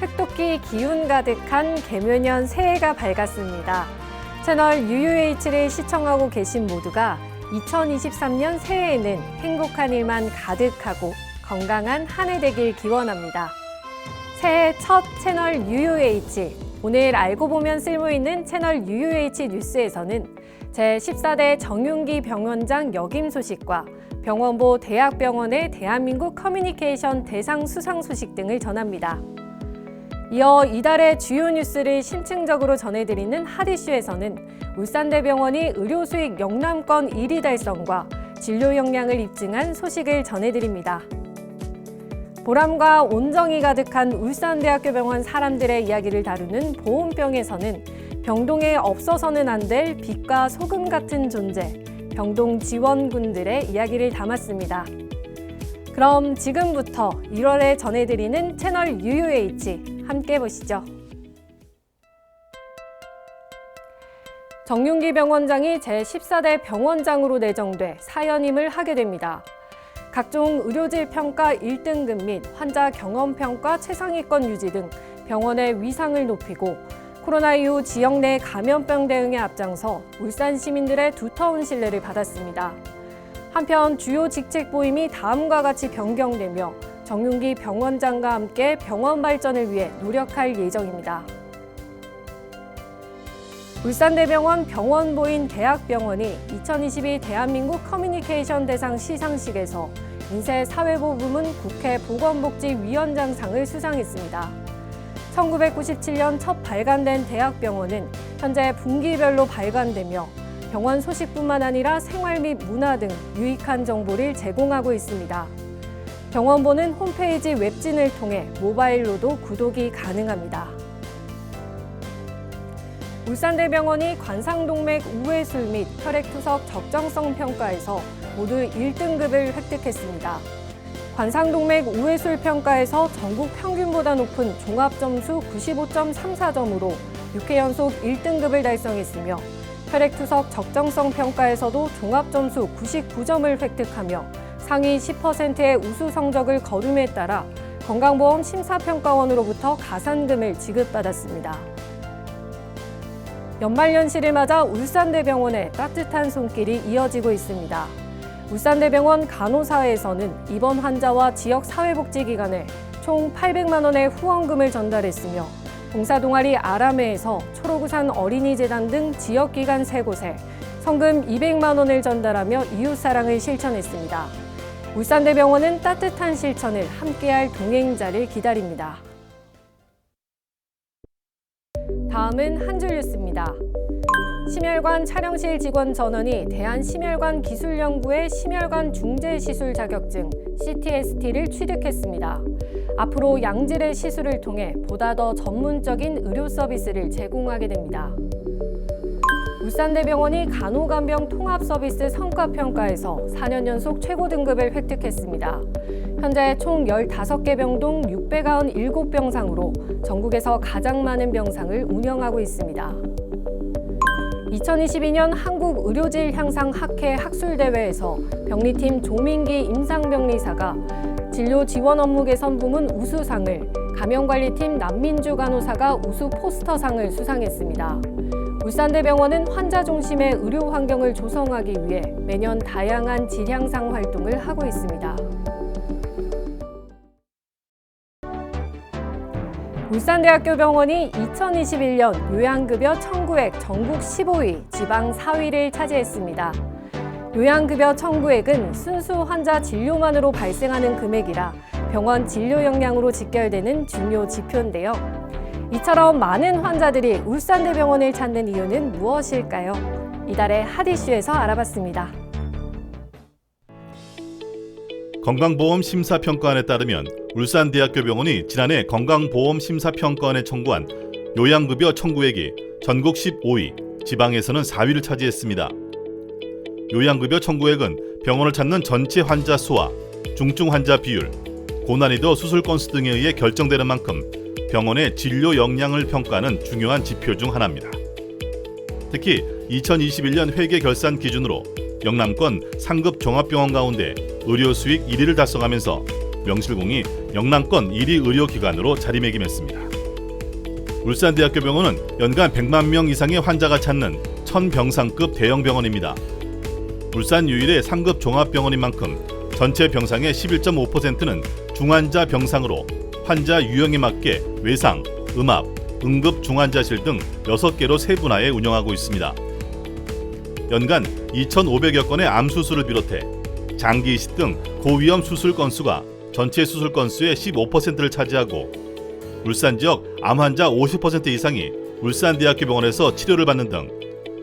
획독기 기운 가득한 개묘년 새해가 밝았습니다. 채널 UUH를 시청하고 계신 모두가 2023년 새해에는 행복한 일만 가득하고 건강한 한 해 되길 기원합니다. 새해 첫 채널 UUH, 오늘 알고 보면 쓸모있는 채널 UUH 뉴스에서는 제14대 정윤기 병원장 역임 소식과 병원보 대학병원의 대한민국 커뮤니케이션 대상 수상 소식 등을 전합니다. 이어 이달의 주요 뉴스를 심층적으로 전해드리는 핫이슈에서는 울산대병원이 의료수익 영남권 1위 달성과 진료 역량을 입증한 소식을 전해드립니다. 보람과 온정이 가득한 울산대학교 병원 사람들의 이야기를 다루는 보온병에서는 병동에 없어서는 안 될 빛과 소금 같은 존재, 병동 지원군들의 이야기를 담았습니다. 그럼 지금부터 1월에 전해드리는 채널 UUH 함께 보시죠. 정윤기 병원장이 제14대 병원장으로 내정돼 사연임을 하게 됩니다. 각종 의료질 평가 1등급 및 환자 경험 평가 최상위권 유지 등 병원의 위상을 높이고 코로나 이후 지역 내 감염병 대응에 앞장서 울산 시민들의 두터운 신뢰를 받았습니다. 한편 주요 직책 보임이 다음과 같이 변경되며 정윤기 병원장과 함께 병원 발전을 위해 노력할 예정입니다. 울산대병원 병원보인 대학병원이 2022 대한민국 커뮤니케이션 대상 시상식에서 인쇄사회부 부문 국회 보건복지위원장상을 수상했습니다. 1997년 첫 발간된 대학병원은 현재 분기별로 발간되며 병원 소식뿐만 아니라 생활 및 문화 등 유익한 정보를 제공하고 있습니다. 병원보는 홈페이지 웹진을 통해 모바일로도 구독이 가능합니다. 울산대병원이 관상동맥 우회술 및 혈액투석 적정성 평가에서 모두 1등급을 획득했습니다. 관상동맥 우회술 평가에서 전국 평균보다 높은 종합점수 95.34점으로 6회 연속 1등급을 달성했으며 혈액투석 적정성 평가에서도 종합점수 99점을 획득하며 상위 10%의 우수 성적을 거둠에 따라 건강보험 심사평가원으로부터 가산금을 지급받았습니다. 연말연시를 맞아 울산대병원에 따뜻한 손길이 이어지고 있습니다. 울산대병원 간호사회에서는 입원 환자와 지역 사회복지기관에 총 800만 원의 후원금을 전달했으며 봉사동아리 아람회에서 초록우산 어린이재단 등 지역기관 3곳에 성금 200만 원을 전달하며 이웃사랑을 실천했습니다. 울산대병원은 따뜻한 실천을 함께할 동행자를 기다립니다. 다음은 한 줄 뉴스입니다. 심혈관 촬영실 직원 전원이 대한심혈관 기술연구회 심혈관 중재시술 자격증 CTST를 취득했습니다. 앞으로 양질의 시술을 통해 보다 더 전문적인 의료 서비스를 제공하게 됩니다. 울산대병원이 간호간병 통합서비스 성과평가에서 4년 연속 최고 등급을 획득했습니다. 현재 총 15개 병동 697병상으로 전국에서 가장 많은 병상을 운영하고 있습니다. 2022년 한국의료질 향상 학회 학술대회에서 병리팀 조민기 임상병리사가 진료 지원 업무 개선 부문 우수상을, 감염관리팀 남민주 간호사가 우수 포스터상을 수상했습니다. 울산대병원은 환자 중심의 의료 환경을 조성하기 위해 매년 다양한 질 향상 활동을 하고 있습니다. 울산대학교 병원이 2021년 요양급여 청구액 전국 15위, 지방 4위를 차지했습니다. 요양급여 청구액은 순수 환자 진료만으로 발생하는 금액이라 병원 진료 역량으로 직결되는 중요 지표인데요. 이처럼 많은 환자들이 울산대병원을 찾는 이유는 무엇일까요? 이달의 핫이슈에서 알아봤습니다. 건강보험심사평가원에 따르면 울산대학교 병원이 지난해 건강보험심사평가원에 청구한 요양급여 청구액이 전국 15위, 지방에서는 4위를 차지했습니다. 요양급여 청구액은 병원을 찾는 전체 환자 수와 중증 환자 비율, 고난이도 수술 건수 등에 의해 결정되는 만큼 병원의 진료 역량을 평가하는 중요한 지표 중 하나입니다. 특히 2021년 회계 결산 기준으로 영남권 상급 종합병원 가운데 의료 수익 1위를 달성하면서 명실공히 영남권 1위 의료기관으로 자리매김했습니다. 울산대학교병원은 연간 100만 명 이상의 환자가 찾는 1000병상급 대형 병원입니다. 울산 유일의 상급 종합병원인 만큼 전체 병상의 11.5%는 중환자 병상으로 환자 유형에 맞게 외상, 음압, 응급 중환자실 등 6개로 세분화해 운영하고 있습니다. 연간 2,500여 건의 암 수술을 비롯해 장기 이식 등 고위험 수술 건수가 전체 수술 건수의 15%를 차지하고 울산 지역 암 환자 50% 이상이 울산대학교병원에서 치료를 받는 등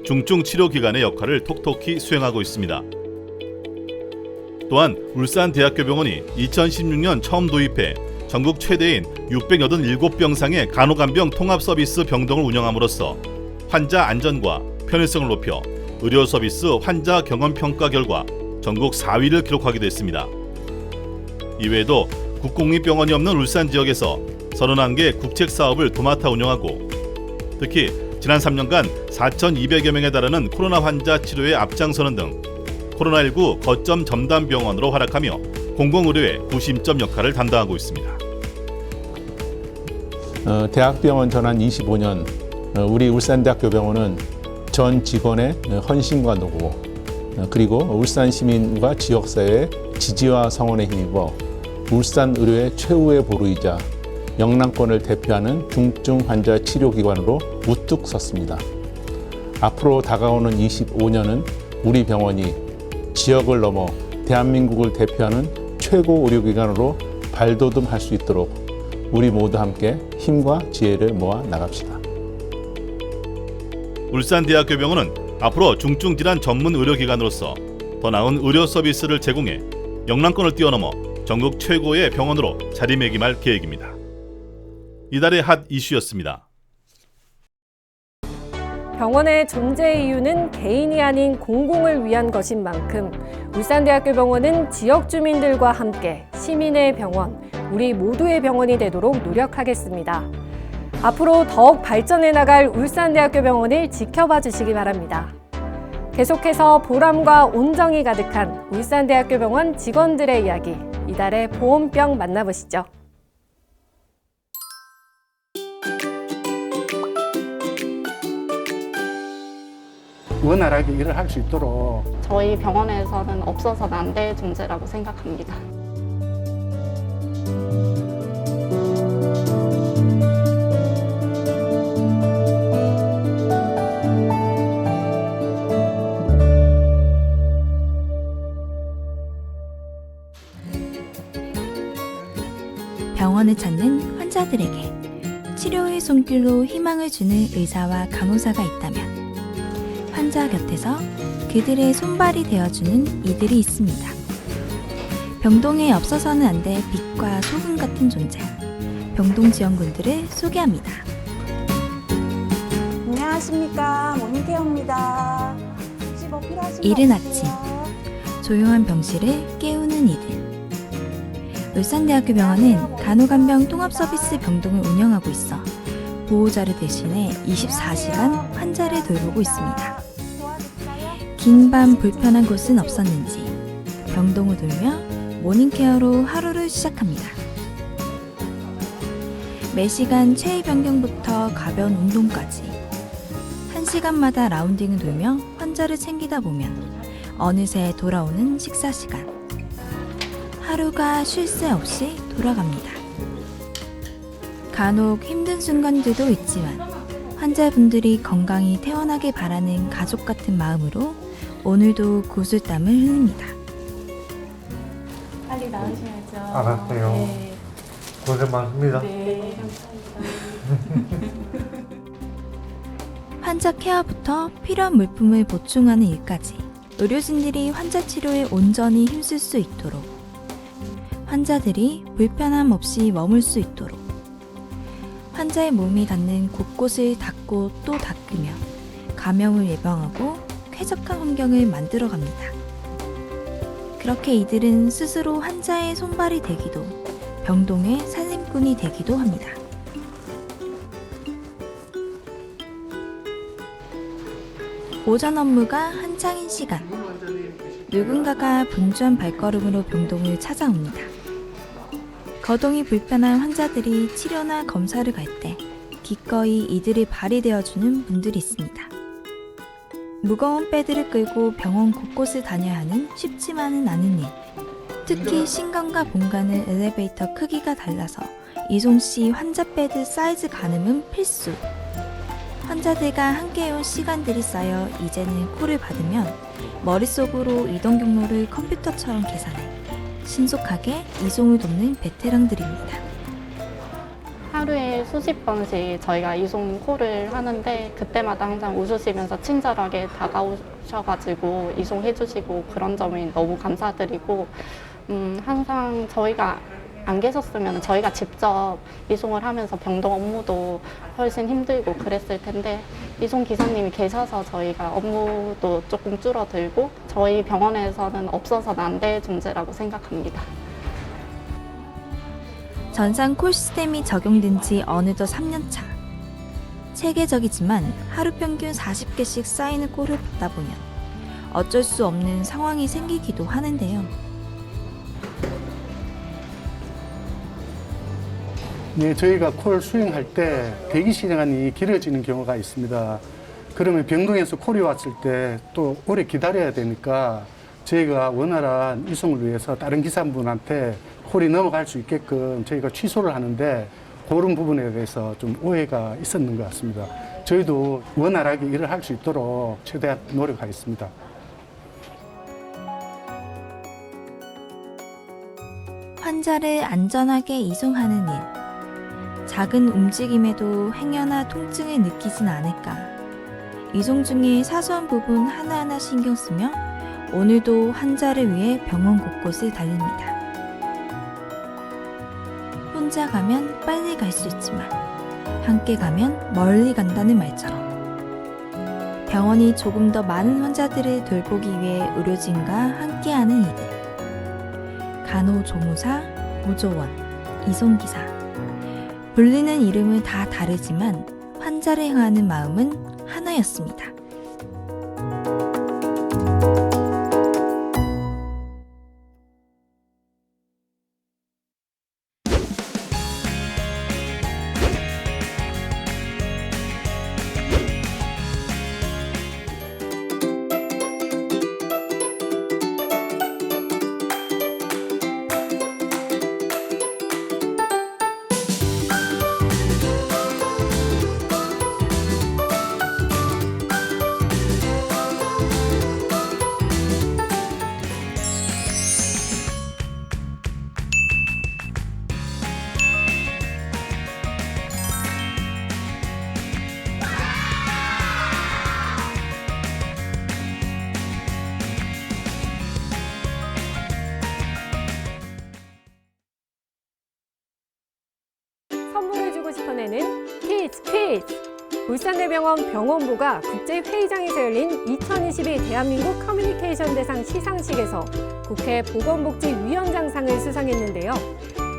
중증 치료 기관의 역할을 톡톡히 수행하고 있습니다. 또한 울산대학교병원이 2016년 처음 도입해 전국 최대인 687병상의 간호간병 통합 서비스 병동을 운영함으로써 환자 안전과 편의성을 높여 의료 서비스 환자 경험 평가 결과 전국 4위를 기록하기도 했습니다. 이외에도 국공립병원이 없는 울산 지역에서 31개 국책 사업을 도맡아 운영하고 특히 지난 3년간 4,200여 명에 달하는 코로나 환자 치료에 앞장서는 등 코로나19 거점 전담 병원으로 활약하며 공공의료의 구심점 역할을 담당하고 있습니다. 대학병원 전환 25년, 우리 울산대학교병원은 전 직원의 헌신과 노고, 그리고 울산 시민과 지역사회의 지지와 성원에 힘입어 울산 의료의 최후의 보루이자 영남권을 대표하는 중증 환자 치료기관으로 우뚝 섰습니다. 앞으로 다가오는 25년은 우리 병원이 지역을 넘어 대한민국을 대표하는 최고 의료기관으로 발돋움할 수 있도록 우리 모두 함께 힘과 지혜를 모아 나갑시다. 울산대학교병원은 앞으로 중증질환 전문 의료기관으로서 더 나은 의료 서비스를 제공해 영남권을 뛰어넘어 전국 최고의 병원으로 자리매김할 계획입니다. 이달의 핫 이슈였습니다. 병원의 존재 이유는 개인이 아닌 공공을 위한 것인 만큼 울산대학교병원은 지역 주민들과 함께 시민의 병원, 우리 모두의 병원이 되도록 노력하겠습니다. 앞으로 더욱 발전해 나갈 울산대학교병원을 지켜봐 주시기 바랍니다. 계속해서 보람과 온정이 가득한 울산대학교병원 직원들의 이야기, 이달의 보온병 만나보시죠. 원활하게 일을 할 수 있도록 저희 병원에서는 없어서는 안 될 존재라고 생각합니다. 병원을 찾는 환자들에게 치료의 손길로 희망을 주는 의사와 간호사가 있다면 환자 곁에서 그들의 손발이 되어주는 이들이 있습니다. 병동에 없어서는 안 될 빛과 소금 같은 존재, 병동 지원군들을 소개합니다. 안녕하십니까, 모닝케어입니다. 혹시 뭐 필요하신 거 이른 없으세요? 아침, 조용한 병실을 깨우는 이들. 울산대학교 병원은 간호간병 통합서비스 병동을 운영하고 있어 보호자를 대신해 24시간 환자를 돌보고 있습니다. 긴 밤 불편한 곳은 없었는지 병동을 돌며 모닝케어로 하루를 시작합니다. 매시간 체위 변경부터 가벼운 운동까지 1시간마다 라운딩을 돌며 환자를 챙기다 보면 어느새 돌아오는 식사 시간. 하루가 쉴 새 없이 돌아갑니다. 간혹 힘든 순간들도 있지만 환자분들이 건강히 퇴원하길 바라는 가족 같은 마음으로 오늘도 구슬땀을 흘립니다. 빨리 나으셔야죠. 알았어요. 네. 고생 많습니다. 네, 감사합니다. 환자 케어부터 필요한 물품을 보충하는 일까지 의료진들이 환자 치료에 온전히 힘쓸 수 있도록 환자들이 불편함 없이 머물 수 있도록 환자의 몸이 닿는 곳곳을 닦고 또 닦으며 감염을 예방하고 쾌적한 환경을 만들어 갑니다. 그렇게 이들은 스스로 환자의 손발이 되기도 병동의 살림꾼이 되기도 합니다. 오전 업무가 한창인 시간, 누군가가 분주한 발걸음으로 병동을 찾아옵니다. 거동이 불편한 환자들이 치료나 검사를 갈 때 기꺼이 이들을 발이 되어주는 분들이 있습니다. 무거운 배들을 끌고 병원 곳곳을 다녀야 하는 쉽지만은 않은 일. 특히 신관과 본관의 엘리베이터 크기가 달라서 이송시 환자 배드 사이즈 가늠은 필수. 환자들과 함께해온 시간들이 쌓여 이제는 콜을 받으면 머릿속으로 이동 경로를 컴퓨터처럼 계산해 신속하게 이송을 돕는 베테랑들입니다. 하루에 수십 번씩 저희가 이송 콜을 하는데 그때마다 항상 웃으시면서 친절하게 다가오셔가지고 이송해주시고 그런 점이 너무 감사드리고 항상 저희가 안 계셨으면 저희가 직접 이송을 하면서 병동 업무도 훨씬 힘들고 그랬을 텐데 이송 기사님이 계셔서 저희가 업무도 조금 줄어들고 저희 병원에서는 없어서는 안 될 존재라고 생각합니다. 전산 콜 시스템이 적용된 지 어느덧 3년 차. 체계적이지만 하루 평균 40개씩 쌓이는 콜을 받다 보면 어쩔 수 없는 상황이 생기기도 하는데요. 네, 저희가 콜 수행할 때 대기 시간이 길어지는 경우가 있습니다. 그러면 병동에서 콜이 왔을 때 또 오래 기다려야 되니까 저희가 원활한 이송을 위해서 다른 기사분한테 콜이 넘어갈 수 있게끔 저희가 취소를 하는데 그런 부분에 대해서 좀 오해가 있었는 것 같습니다. 저희도 원활하게 일을 할 수 있도록 최대한 노력하겠습니다. 환자를 안전하게 이송하는 일. 작은 움직임에도 행여나 통증을 느끼진 않을까. 이송 중에 사소한 부분 하나하나 신경 쓰며 오늘도 환자를 위해 병원 곳곳을 달립니다. 혼자 가면 빨리 갈 수 있지만 함께 가면 멀리 간다는 말처럼 병원이 조금 더 많은 환자들을 돌보기 위해 의료진과 함께하는 이들. 간호조무사, 보조원, 이송기사. 불리는 이름은 다 다르지만 환자를 향하는 마음은 하나였습니다. 선물을 주고 싶어내는 퀴즈! 울산대병원 병원부가 국제회의장에서 열린 2022 대한민국 커뮤니케이션 대상 시상식에서 국회 보건복지위원장상을 수상했는데요.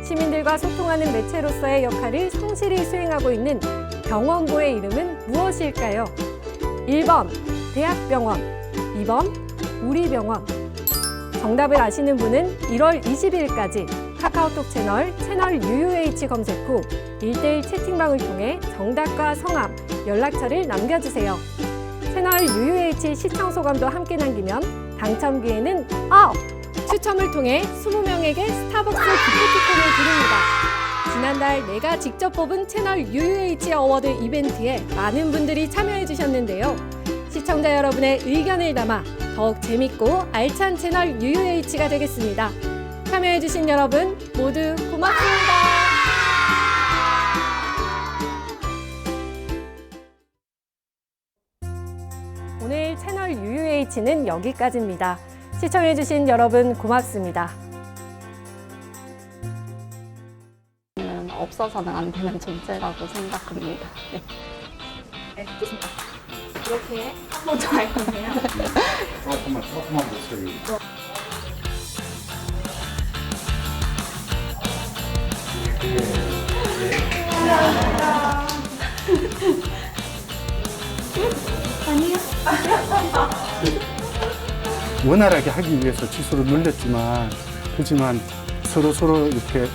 시민들과 소통하는 매체로서의 역할을 성실히 수행하고 있는 병원부의 이름은 무엇일까요? 1번 대학병원, 2번 우리병원. 정답을 아시는 분은 1월 20일까지 카카오톡 채널 UUH 검색 후 1:1 채팅방을 통해 정답과 성함, 연락처를 남겨주세요. 채널 UUH 시청 소감도 함께 남기면 당첨 기회는 업! 추첨을 통해 20명에게 스타벅스 기프티콘을 드립니다. 지난달 내가 직접 뽑은 채널 UUH 어워드 이벤트에 많은 분들이 참여해 주셨는데요. 시청자 여러분의 의견을 담아 더욱 재밌고 알찬 채널 UUH가 되겠습니다. 참여해주신 여러분 모두 고맙습니다. 오늘 채널 UUH는 여기까지입니다. 시청해주신 여러분 고맙습니다. 없어서는 안 되는 존재라고 생각합니다. 네. 이렇게 한 번 더 할 건데요. 조금만 보세요. 원활하게 하기 위해서 지수를 늘렸지만, 그렇지만 서로 이렇게